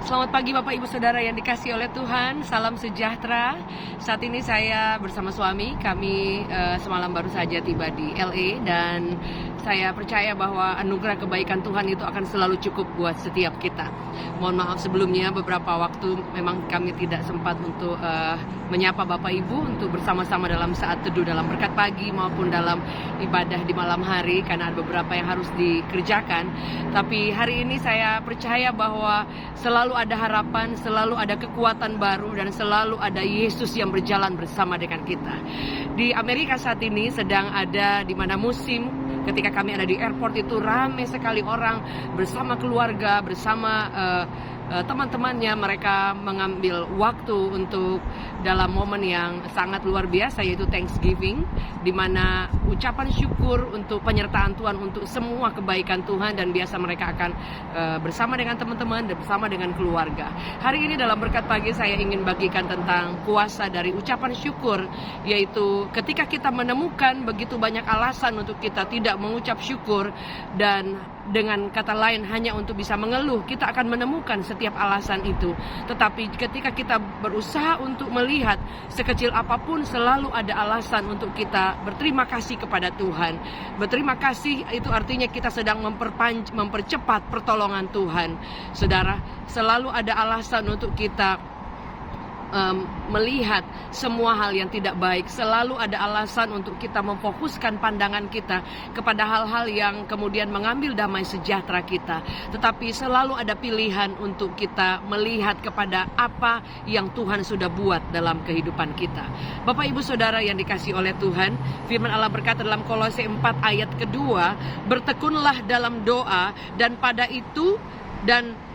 Selamat pagi Bapak Ibu Saudara yang dikasihi oleh Tuhan. Salam sejahtera. Saat ini saya bersama suami. Kami semalam baru saja tiba di LA. Dan saya percaya bahwa anugerah kebaikan Tuhan itu akan selalu cukup buat setiap kita. Mohon maaf sebelumnya, beberapa waktu memang kami tidak sempat untuk menyapa Bapak Ibu untuk bersama-sama dalam saat teduh dalam berkat pagi maupun dalam ibadah di malam hari, karena ada beberapa yang harus dikerjakan. Tapi hari ini saya percaya bahwa selalu ada harapan, selalu ada kekuatan baru, dan selalu ada Yesus yang berjalan bersama dengan kita. Di Amerika saat ini sedang ada di mana musim, ketika kami ada di airport itu ramai sekali orang bersama keluarga, bersama teman-temannya. Mereka mengambil waktu untuk dalam momen yang sangat luar biasa, yaitu Thanksgiving, di mana ucapan syukur untuk penyertaan Tuhan untuk semua kebaikan Tuhan, dan biasa mereka akan bersama dengan teman-teman dan bersama dengan keluarga. Hari ini dalam berkat pagi saya ingin bagikan tentang kuasa dari ucapan syukur, yaitu ketika kita menemukan begitu banyak alasan untuk kita tidak mengucap syukur, dan dengan kata lain hanya untuk bisa mengeluh, kita akan menemukan setiap alasan itu. Tetapi ketika kita berusaha untuk melihat sekecil apapun, selalu ada alasan untuk kita berterima kasih kepada Tuhan. Berterima kasih itu artinya kita sedang mempercepat pertolongan Tuhan. Saudara, selalu ada alasan untuk kita melihat semua hal yang tidak baik. Selalu ada alasan untuk kita memfokuskan pandangan kita kepada hal-hal yang kemudian mengambil damai sejahtera kita. Tetapi selalu ada pilihan untuk kita melihat kepada apa yang Tuhan sudah buat dalam kehidupan kita. Bapak Ibu Saudara yang dikasihi oleh Tuhan, firman Allah berkata dalam Kolose 4 ayat kedua, bertekunlah dalam doa dan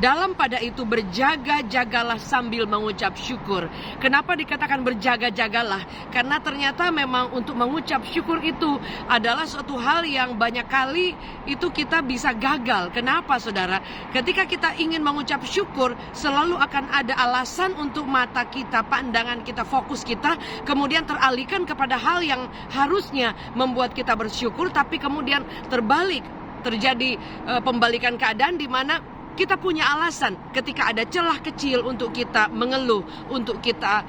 dalam pada itu berjaga-jagalah sambil mengucap syukur. Kenapa dikatakan berjaga-jagalah? Karena ternyata memang untuk mengucap syukur itu adalah suatu hal yang banyak kali itu kita bisa gagal. Kenapa saudara? Ketika kita ingin mengucap syukur, selalu akan ada alasan untuk mata kita, pandangan kita, fokus kita kemudian teralihkan kepada hal yang harusnya membuat kita bersyukur, tapi kemudian terbalik. Terjadi pembalikan keadaan di mana kita punya alasan ketika ada celah kecil untuk kita mengeluh, untuk kita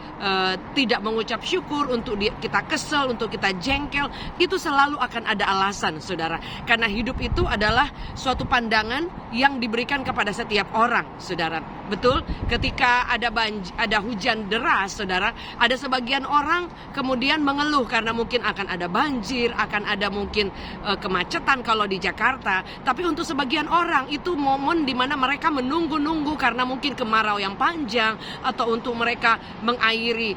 tidak mengucap syukur, untuk kita kesel, untuk kita jengkel. Itu selalu akan ada alasan, saudara. Karena hidup itu adalah suatu pandangan yang diberikan kepada setiap orang, saudara. Betul? Ketika ada hujan deras, saudara, ada sebagian orang kemudian mengeluh karena mungkin akan ada banjir, akan ada mungkin kemacetan kalau di Jakarta. Tapi untuk sebagian orang itu momen di mana mereka menunggu-nunggu karena mungkin kemarau yang panjang, atau untuk mereka mengairi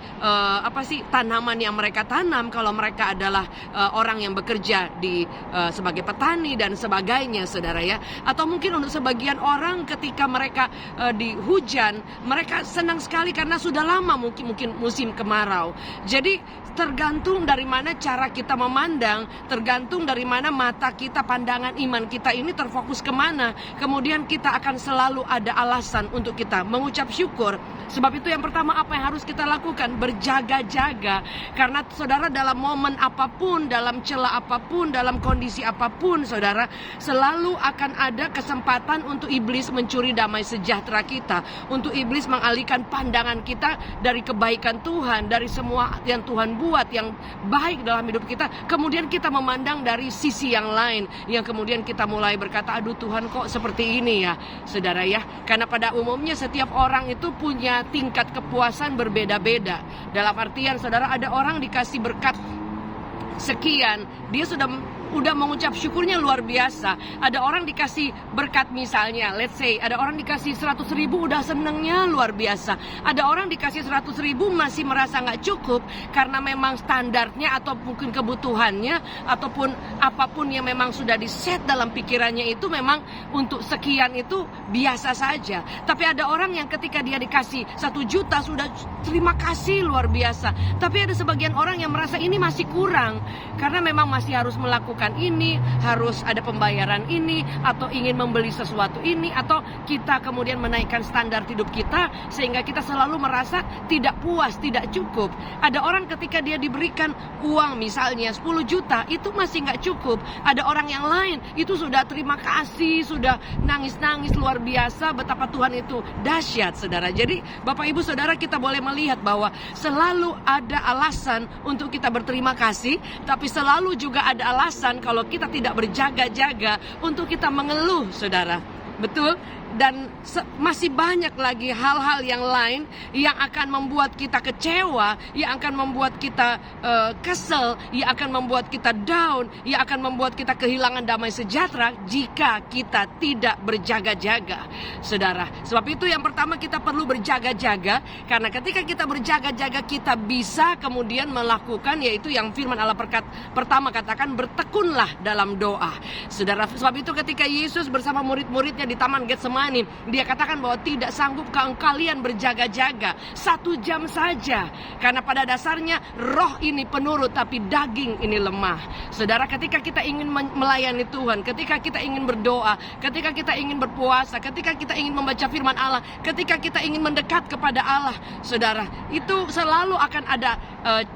tanaman yang mereka tanam kalau mereka adalah orang yang bekerja di sebagai petani dan sebagainya, saudara ya. Atau mungkin untuk sebagian orang ketika mereka di hujan, mereka senang sekali karena sudah lama mungkin musim kemarau. Jadi tergantung dari mana cara kita memandang, tergantung dari mana mata kita, pandangan iman kita ini terfokus kemana. Kemudian kita akan selalu ada alasan untuk kita mengucap syukur. Sebab itu yang pertama apa yang harus kita lakukan? Berjaga-jaga. Karena saudara, dalam momen apapun, dalam celah apapun, dalam kondisi apapun, saudara, selalu akan ada kesempatan untuk iblis mencuri damai sejahtera kita, untuk iblis mengalihkan pandangan kita dari kebaikan Tuhan, dari semua yang Tuhan buat yang baik dalam hidup kita. Kemudian kita memandang dari sisi yang lain, yang kemudian kita mulai berkata, aduh Tuhan kok seperti ini ya, saudara ya. Karena pada umumnya setiap orang itu punya tingkat kepuasan berbeda-beda. Dalam artian, saudara, ada orang dikasih berkat sekian, dia sudah mengucap syukurnya luar biasa. Ada orang dikasih berkat, misalnya let's say ada orang dikasih 100.000 udah senengnya luar biasa. Ada orang dikasih 100.000 masih merasa gak cukup karena memang standarnya atau mungkin kebutuhannya ataupun apapun yang memang sudah diset dalam pikirannya itu memang untuk sekian itu biasa saja. Tapi ada orang yang ketika dia dikasih 1 juta sudah terima kasih luar biasa. Tapi ada sebagian orang yang merasa ini masih kurang karena memang masih harus melakukan melakukan ini, harus ada pembayaran ini, atau ingin membeli sesuatu ini, atau kita kemudian menaikkan standar hidup kita sehingga kita selalu merasa tidak puas, tidak cukup. Ada orang ketika dia diberikan uang misalnya 10 juta itu masih nggak cukup. Ada orang yang lain itu sudah terima kasih, sudah nangis-nangis luar biasa betapa Tuhan itu dahsyat, saudara. Jadi Bapak Ibu Saudara, kita boleh melihat bahwa selalu ada alasan untuk kita berterima kasih, tapi selalu juga ada alasan kalau kita tidak berjaga-jaga untuk kita mengeluh, saudara. Betul? Dan masih banyak lagi hal-hal yang lain yang akan membuat kita kecewa, yang akan membuat kita kesel, yang akan membuat kita down, yang akan membuat kita kehilangan damai sejahtera jika kita tidak berjaga-jaga, saudara. Sebab itu yang pertama kita perlu berjaga-jaga, karena ketika kita berjaga-jaga kita bisa kemudian melakukan, yaitu yang firman Allah pertama katakan, bertekunlah dalam doa, saudara. Sebab itu ketika Yesus bersama murid-muridnya di Taman Getsemani, dia katakan bahwa tidak sanggupkah kalian berjaga-jaga 1 jam saja, karena pada dasarnya roh ini penurut tapi daging ini lemah. Saudara, ketika kita ingin melayani Tuhan, ketika kita ingin berdoa, ketika kita ingin berpuasa, ketika kita ingin membaca firman Allah, ketika kita ingin mendekat kepada Allah, saudara, itu selalu akan ada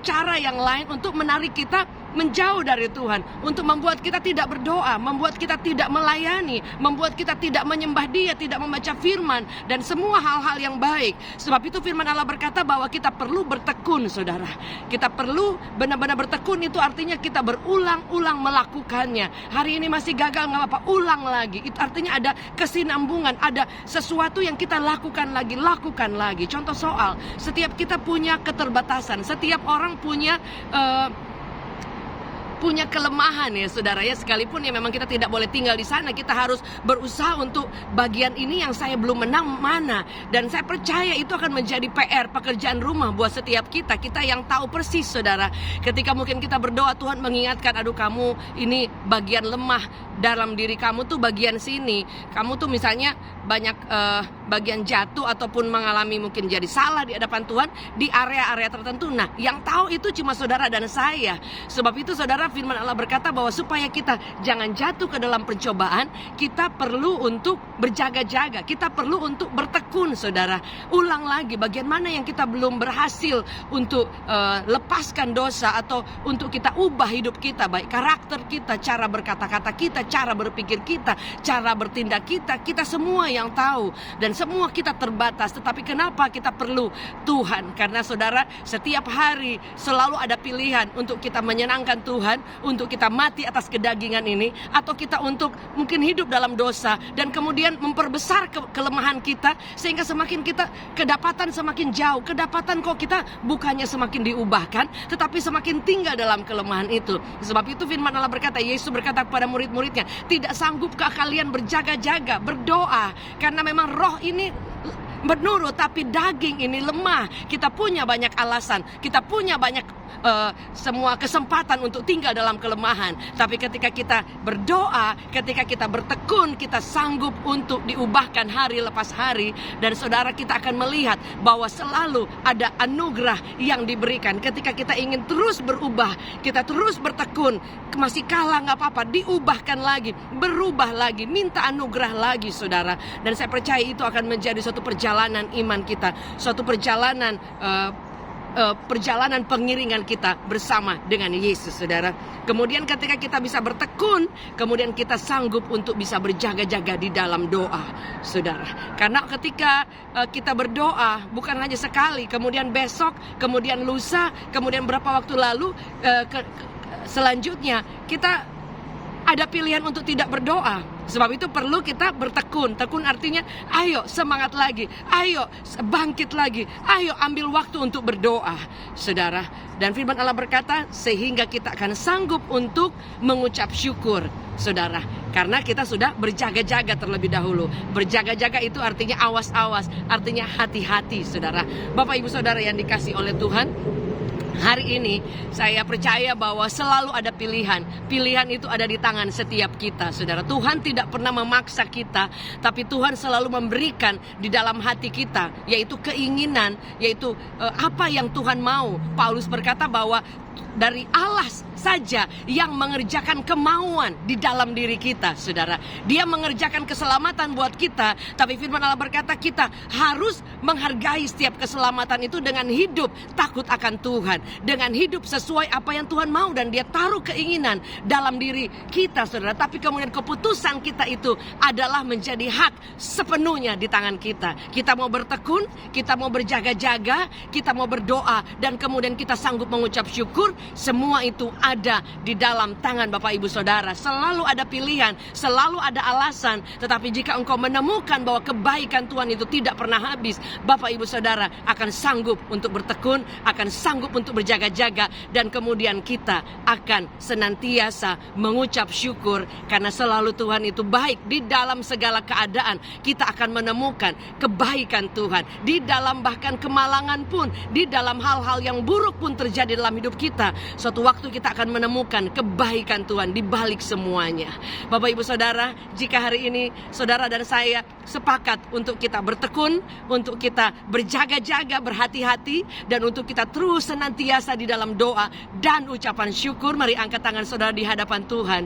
cara yang lain untuk menarik kita menjauh dari Tuhan, untuk membuat kita tidak berdoa, membuat kita tidak melayani, membuat kita tidak menyembah Dia, tidak membaca firman, dan semua hal-hal yang baik. Sebab itu firman Allah berkata bahwa kita perlu bertekun, saudara. Kita perlu benar-benar bertekun, itu artinya kita berulang-ulang melakukannya. Hari ini masih gagal, nggak apa-apa, ulang lagi. Itu artinya ada kesinambungan, ada sesuatu yang kita lakukan lagi. Contoh soal, setiap kita punya keterbatasan, setiap orang punya kelemahan, ya saudara, ya. Sekalipun ya memang kita tidak boleh tinggal di sana, kita harus berusaha untuk bagian ini yang saya belum menang mana. Dan saya percaya itu akan menjadi PR, pekerjaan rumah buat setiap kita yang tahu persis, saudara. Ketika mungkin kita berdoa, Tuhan mengingatkan, aduh kamu ini bagian lemah dalam diri kamu tuh bagian sini. Kamu tuh misalnya banyak bagian jatuh ataupun mengalami mungkin jadi salah di hadapan Tuhan di area-area tertentu. Nah, yang tahu itu cuma saudara dan saya. Sebab itu saudara, firman Allah berkata bahwa supaya kita jangan jatuh ke dalam pencobaan, kita perlu untuk berjaga-jaga, kita perlu untuk bertekun, saudara. Ulang lagi bagian mana yang kita belum berhasil untuk lepaskan dosa, atau untuk kita ubah hidup kita, baik karakter kita, cara berkata-kata kita, cara berpikir kita, cara bertindak kita semua yang tahu, dan semua kita terbatas. Tetapi kenapa kita perlu Tuhan? Karena saudara, setiap hari selalu ada pilihan untuk kita menyenangkan Tuhan, untuk kita mati atas kedagingan ini, atau kita untuk mungkin hidup dalam dosa dan kemudian memperbesar kelemahan kita, sehingga semakin kita kedapatan semakin jauh. Kedapatan kok kita bukannya semakin diubahkan, tetapi semakin tinggal dalam kelemahan itu. Sebab itu firman Allah berkata, Yesus berkata kepada murid-muridnya, tidak sanggupkah kalian berjaga-jaga, berdoa, karena memang roh ini menurut tapi daging ini lemah. Kita punya banyak alasan, kita punya banyak semua kesempatan untuk tinggal dalam kelemahan. Tapi ketika kita berdoa, ketika kita bertekun, kita sanggup untuk diubahkan hari lepas hari. Dan saudara, kita akan melihat bahwa selalu ada anugerah yang diberikan. Ketika kita ingin terus berubah, kita terus bertekun, masih kalah nggak apa-apa, diubahkan lagi, berubah lagi, minta anugerah lagi, saudara. Dan saya percaya itu akan menjadi suatu perjalanan iman kita, suatu perjalanan pengiringan kita bersama dengan Yesus, saudara. Kemudian ketika kita bisa bertekun, kemudian kita sanggup untuk bisa berjaga-jaga di dalam doa, saudara. Karena ketika kita berdoa bukan hanya sekali, kemudian besok, kemudian lusa, kemudian berapa waktu lalu, selanjutnya kita ada pilihan untuk tidak berdoa. Sebab itu perlu kita bertekun. Tekun artinya ayo semangat lagi, ayo bangkit lagi, ayo ambil waktu untuk berdoa, saudara. Dan firman Allah berkata, sehingga kita akan sanggup untuk mengucap syukur, saudara. Karena kita sudah berjaga-jaga terlebih dahulu. Berjaga-jaga itu artinya awas-awas, artinya hati-hati, saudara. Bapak Ibu Saudara yang dikasihi oleh Tuhan, hari ini saya percaya bahwa selalu ada pilihan. Pilihan itu ada di tangan setiap kita, saudara. Tuhan tidak pernah memaksa kita, tapi Tuhan selalu memberikan di dalam hati kita, yaitu keinginan, yaitu apa yang Tuhan mau. Paulus berkata bahwa dari Allah saja yang mengerjakan kemauan di dalam diri kita, saudara. Dia mengerjakan keselamatan buat kita, tapi firman Allah berkata kita harus menghargai setiap keselamatan itu dengan hidup takut akan Tuhan, dengan hidup sesuai apa yang Tuhan mau, dan dia taruh keinginan dalam diri kita, saudara. Tapi kemudian keputusan kita itu adalah menjadi hak sepenuhnya di tangan kita. Kita mau bertekun, kita mau berjaga-jaga, kita mau berdoa, dan kemudian kita sanggup mengucap syukur. Semua itu ada di dalam tangan Bapak Ibu Saudara. Selalu ada pilihan, selalu ada alasan. Tetapi jika engkau menemukan bahwa kebaikan Tuhan itu tidak pernah habis, Bapak Ibu Saudara akan sanggup untuk bertekun, akan sanggup untuk berjaga-jaga, dan kemudian kita akan senantiasa mengucap syukur karena selalu Tuhan itu baik. Di dalam segala keadaan kita akan menemukan kebaikan Tuhan. Di dalam bahkan kemalangan pun, di dalam hal-hal yang buruk pun terjadi dalam hidup kita, suatu waktu kita akan menemukan kebaikan Tuhan di balik semuanya. Bapak Ibu Saudara, jika hari ini saudara dan saya sepakat untuk kita bertekun, untuk kita berjaga-jaga, berhati-hati, dan untuk kita terus senantiasa di dalam doa dan ucapan syukur, mari angkat tangan saudara di hadapan Tuhan.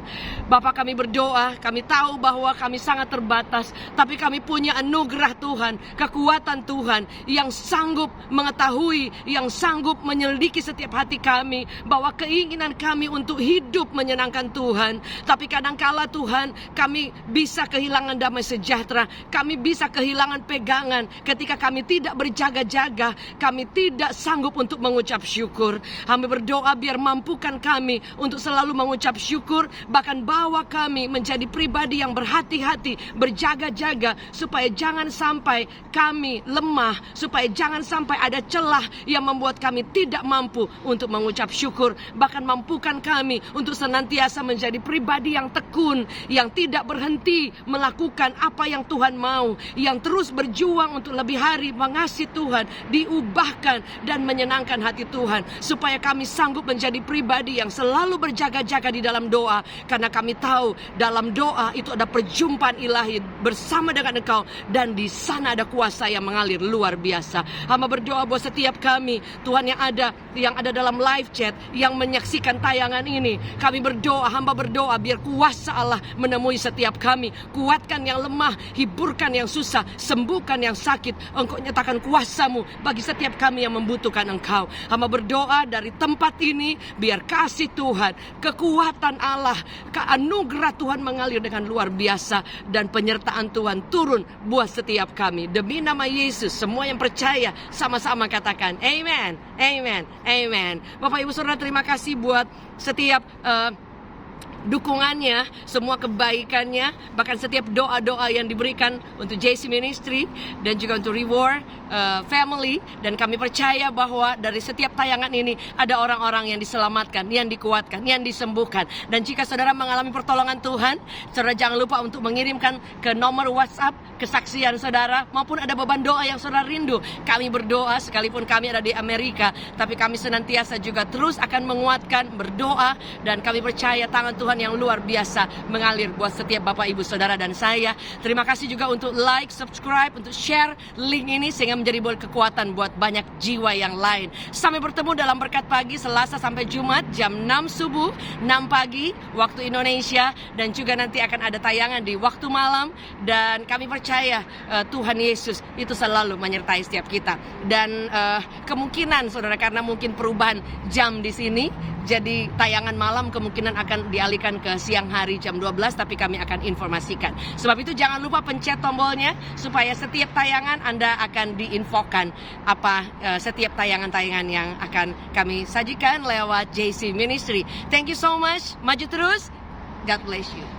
Bapak, kami berdoa, kami tahu bahwa kami sangat terbatas, tapi kami punya anugerah Tuhan, kekuatan Tuhan yang sanggup mengetahui, yang sanggup menyelidiki setiap hati kami, bahwa keinginan kami untuk hidup menyenangkan Tuhan. Tapi kadangkala Tuhan, kami bisa kehilangan damai sejahtera, kami bisa kehilangan pegangan ketika kami tidak berjaga-jaga, kami tidak sanggup untuk mengucap syukur. Kami berdoa biar mampukan kami untuk selalu mengucap syukur, bahkan bawa kami menjadi pribadi yang berhati-hati, berjaga-jaga, supaya jangan sampai kami lemah, supaya jangan sampai ada celah yang membuat kami tidak mampu untuk mengucap syukur. Bahkan mampukan kami untuk senantiasa menjadi pribadi yang tekun, yang tidak berhenti melakukan apa yang Tuhan mau, yang terus berjuang untuk lebih hari mengasihi Tuhan, diubahkan dan menyenangkan hati Tuhan, supaya kami sanggup menjadi pribadi yang selalu berjaga-jaga di dalam doa, karena kami tahu dalam doa itu ada perjumpaan ilahi bersama dengan Engkau, dan di sana ada kuasa yang mengalir luar biasa. Hamba berdoa buat setiap kami, Tuhan, yang ada dalam live chat, yang menyaksikan tayangan ini. Kami berdoa, hamba berdoa biar kuasa Allah menemui setiap kami. Kuatkan yang lemah, hiburkan yang susah, sembuhkan yang sakit. Engkau nyatakan kuasa-Mu bagi setiap kami yang membutuhkan Engkau. Hamba berdoa dari tempat ini, biar kasih Tuhan, kekuatan Allah, anugerah Tuhan mengalir dengan luar biasa, dan penyertaan Tuhan turun buat setiap kami. Demi nama Yesus, semua yang percaya sama-sama katakan amen, amen, amen. Bapak Ibu Saudara, terima kasih buat setiap dukungannya, semua kebaikannya, bahkan setiap doa-doa yang diberikan untuk JC Ministry dan juga untuk Reward Family. Dan kami percaya bahwa dari setiap tayangan ini ada orang-orang yang diselamatkan, yang dikuatkan, yang disembuhkan. Dan jika saudara mengalami pertolongan Tuhan, saudara jangan lupa untuk mengirimkan ke nomor WhatsApp kesaksian saudara, maupun ada beban doa yang saudara rindu. Kami berdoa sekalipun kami ada di Amerika, tapi kami senantiasa juga terus akan menguatkan, berdoa, dan kami percaya tangan Tuhan yang luar biasa mengalir buat setiap Bapak Ibu Saudara dan saya. Terima kasih juga untuk like, subscribe, untuk share link ini sehingga menjadi kekuatan buat banyak jiwa yang lain. Sampai bertemu dalam Berkat Pagi Selasa sampai Jumat jam 6 subuh, 6 pagi waktu Indonesia, dan juga nanti akan ada tayangan di waktu malam. Dan kami percaya Tuhan Yesus itu selalu menyertai setiap kita. Dan kemungkinan saudara, karena mungkin perubahan jam di sini, jadi tayangan malam kemungkinan akan dialihkan ke siang hari jam 12, tapi kami akan informasikan. Sebab itu jangan lupa pencet tombolnya supaya setiap tayangan Anda akan diinfokan apa setiap tayangan-tayangan yang akan kami sajikan lewat JC Ministry. Thank you so much. Maju terus. God bless you.